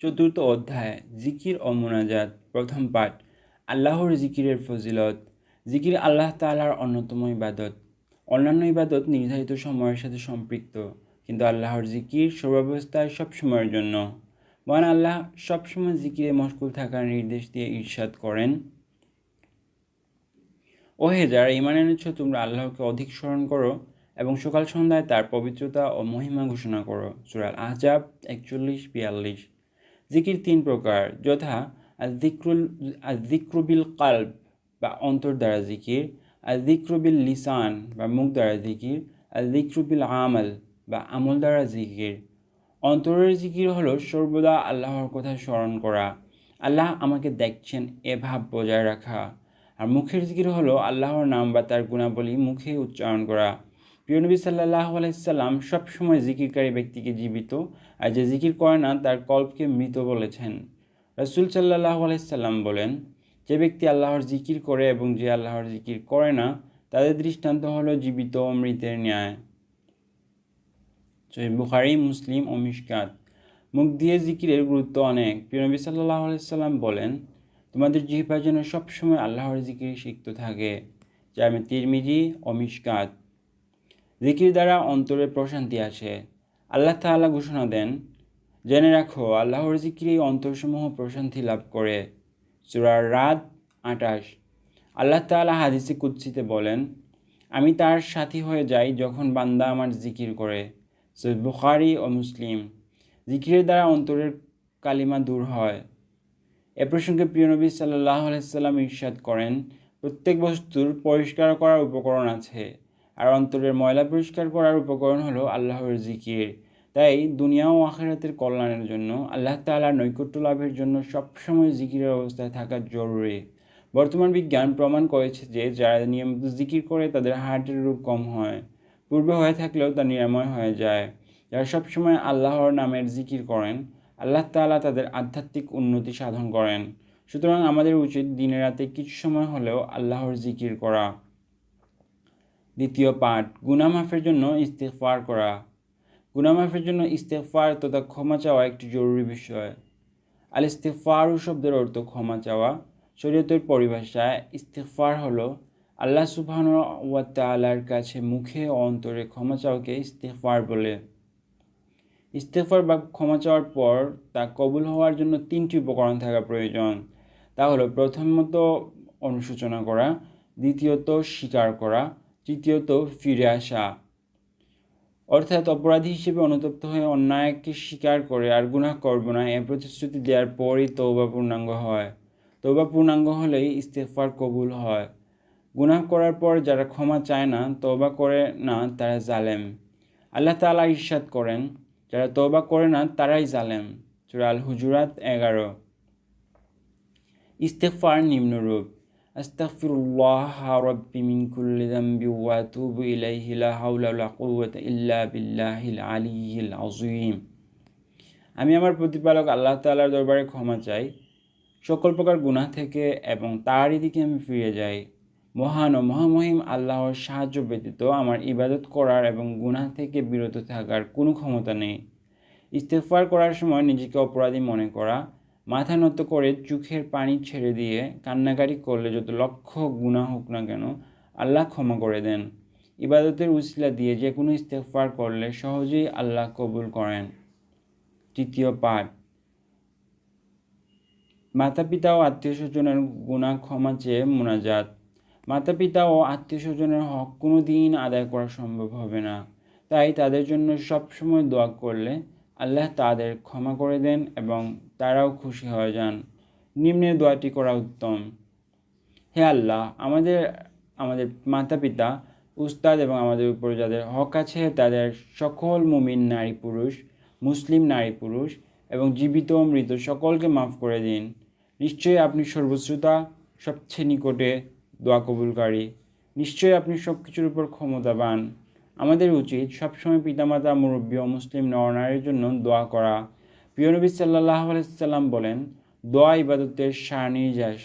চতুর্থ অধ্যায় জিকির ও মোনাজাত। প্রথম পাঠ। আল্লাহর জিকিরের ফজিলত। জিকির আল্লাহ তাআলার অন্যতম ইবাদত। অন্যান্য ইবাদত নির্ধারিত সময়ের সাথে সম্পৃক্ত, কিন্তু আল্লাহর জিকির সর্বাবস্থায় সব সময়ের জন্য। মহান আল্লাহ সবসময় জিকিরে মশগুল থাকার নির্দেশ দিয়ে ইরশাদ করেন, ও হে যারা ঈমান এনেছ, তোমরা আল্লাহকে অধিক স্মরণ করো এবং সকাল সন্ধ্যায় তার পবিত্রতা ও মহিমা ঘোষণা করো। সূরা আল আহজাব 41-42। জিকির তিন প্রকার, যথা আয-যিকরু বিল কলব বা অন্তর দ্বারা জিকির, আয-যিকরু বিল লিসান বা মুখ দ্বারা জিকির, আয-যিকরু বিল আমাল বা আমল দ্বারা জিকির। অন্তরের জিকির হলো সর্বদা আল্লাহর কথা স্মরণ করা, আল্লাহ আমাকে দেখছেন এ ভাব বজায় রাখা। আর মুখের জিকির হলো আল্লাহর নাম বা তার গুণাবলী মুখে উচ্চারণ করা। প্রিয় নবী সাল্লাল্লাহু আলাইহি সাল্লাম সবসময় জিকিরকারী ব্যক্তিকে জীবিত আর যে জিকির করে না তার কল্পকে মৃত বলেছেন। রাসূল সাল্লাল্লাহু আলাইহি সাল্লাম বলেন, যে ব্যক্তি আল্লাহর জিকির করে এবং যে আল্লাহর জিকির করে না তাদের দৃষ্টান্ত হলো জীবিত ও মৃতের ন্যায়। সহিহ বুখারী, মুসলিম ও মিশকাত। মুখ দিয়ে জিকিরের গুরুত্ব অনেক। প্রিয় নবী সাল্লাল্লাহু আলাইহি সাল্লাম বলেন, তোমাদের জিহ্বা যেন সবসময় আল্লাহর জিকিরে সিক্ত থাকে। জামে তিরমিজি ও মিশকাত। জিকির দ্বারা অন্তরে প্রশান্তি আসে। আল্লাহ তাআলা ঘোষণা দেন, জেনে রাখো আল্লাহর জিকিরেই অন্তরসমূহ প্রশান্তি লাভ করে। সূরা রাদ 28। আল্লাহ তাআলা হাদিসে কুদসিতে বলেন, আমি তার সাথী হয়ে যাই যখন বান্দা আমার জিকির করে। সহিহ বুখারী ও মুসলিম। জিকিরের দ্বারা অন্তরের কালিমা দূর হয়। এ প্রসঙ্গে প্রিয় নবী সাল্লাল্লাহু আলাইহি সাল্লাম ইরশাদ করেন, প্রত্যেক বস্তুর পরিষ্কার করার উপকরণ আছে, আর অন্তরের ময়লা পরিষ্কার করার উপকরণ হলো আল্লাহর জিকির। তাই দুনিয়া ও আখিরাতের কল্যাণের জন্য, আল্লাহ তাআলার নৈকট্য লাভের জন্য সবসময় জিকিরের অবস্থায় থাকা জরুরি। বর্তমান বিজ্ঞান প্রমাণ করেছে যে যারা নিয়মিত জিকির করে তাদের হার্টের রোগ কম হয়, পূর্বে হয়ে থাকলেও তা নিরাময় হয়ে যায়। যারা সবসময় আল্লাহর নামের জিকির করেন, আল্লাহ তাআলা তাদের আধ্যাত্মিক উন্নতি সাধন করেন। সুতরাং আমাদের উচিত দিনে রাতে কিছু সময় হলেও আল্লাহর জিকির করা। দ্বিতীয় পাঠ। গুনাহ মাফের জন্য ইস্তিগফার করা। গুনাহ মাফের জন্য ইস্তিগফার তথা ক্ষমা চাওয়া একটি জরুরি বিষয়। আল ইস্তিগফারু শব্দের অর্থ ক্ষমা চাওয়া। শরীয়তের পরিভাষায় ইস্তিগফার হলো আল্লাহ সুবহানাহু ওয়া তাআলার কাছে মুখে ও অন্তরে ক্ষমা চাওয়াকে ইস্তিগফার বলে। ইস্তিগফার বা ক্ষমা চাওয়ার পর তা কবুল হওয়ার জন্য তিনটি উপকরণ থাকা প্রয়োজন। তা হলো, প্রথমত অনুশোচনা করা, দ্বিতীয়ত স্বীকার করা, তৃতীয়ত ফিরে আসা। অর্থাৎ অপরাধী হিসেবে অনুতপ্ত হয়ে অন্যায়কে স্বীকার করে আর গুনাহ করব না এ প্রতিশ্রুতি দেওয়ার পরই তওবা পূর্ণাঙ্গ হয়। তওবা পূর্ণাঙ্গ হলেই ইস্তিগফার কবুল হয়। গুনাহ করার পর যারা ক্ষমা চায় না, তওবা করে না, তারা জালেম। আল্লাহ তাআলা ইরশাদ করেন, যারা তওবা করে না তারাই জালেম। সূরা আল হুজুরাত 11। ইস্তিগফার নিম্নরূপ: আস্তাগফিরুল্লাহ রাব্বি মিন কুল্লি যামবি ওয়া আতুবু ইলাইহি লা হাওলা ওয়ালা কুওয়াতা ইল্লা বিল্লাহিল আলিয়্যিল আযীম। আমি আমার প্রতিপালক আল্লাহ তাআলার দরবারে ক্ষমা চাই সকল প্রকার গুনাহ থেকে এবং তারই দিকে আমি ফিরে যাই। মহান ও মহামহিম আল্লাহর সাহায্য ব্যতীত আমার ইবাদত করার এবং গুনাহ থেকে বিরত থাকার কোনো ক্ষমতা নেই। ইস্তিগফার করার সময় নিজেকে অপরাধী মনে করা, মাথা নত করে চোখের পানি ছেড়ে দিয়ে কান্নাকাটি করলে যত লক্ষ গুনাহ হোক না কেন আল্লাহ ক্ষমা করে দেন। ইবাদতের উসিলা দিয়ে যে কোনো ইস্তিগফার করলে সহজেই আল্লাহ কবুল করেন। তৃতীয় পাঠ। মাতা পিতা ও আত্মীয় স্বজনের গুনাহ ক্ষমা চেয়ে মোনাজাত। মাতা পিতা ও আত্মীয় স্বজনের হক কোনো দিন আদায় করা সম্ভব হবে না, তাই তাদের জন্য সবসময় দোয়া করলে আল্লাহ তাদের ক্ষমা করে দেন এবং তারাও খুশি হয়ে যান। নিম্নের দোয়াটি করা উত্তম: হে আল্লাহ, আমাদের মাতা পিতা, উস্তাদ এবং আমাদের উপর যাদের হক আছে তাদের সকল মুমিন নারী পুরুষ, মুসলিম নারী পুরুষ এবং জীবিত ও মৃত সকলকে মাফ করে দিন। নিশ্চয়ই আপনি সর্বশ্রোতা, সবচেয়ে নিকটে দোয়া কবুলকারী। নিশ্চয়ই আপনি সব কিছুর উপর ক্ষমতাবান। আমাদের উচিত সবসময় পিতামাতা, মুরব্বী ও মুসলিম নরনারীর জন্য দোয়া করা। প্রিয় নবী সাল্লাল্লাহু আলাইহি সাল্লাম বলেন, দোয়া ইবাদতের সারনির্যাস।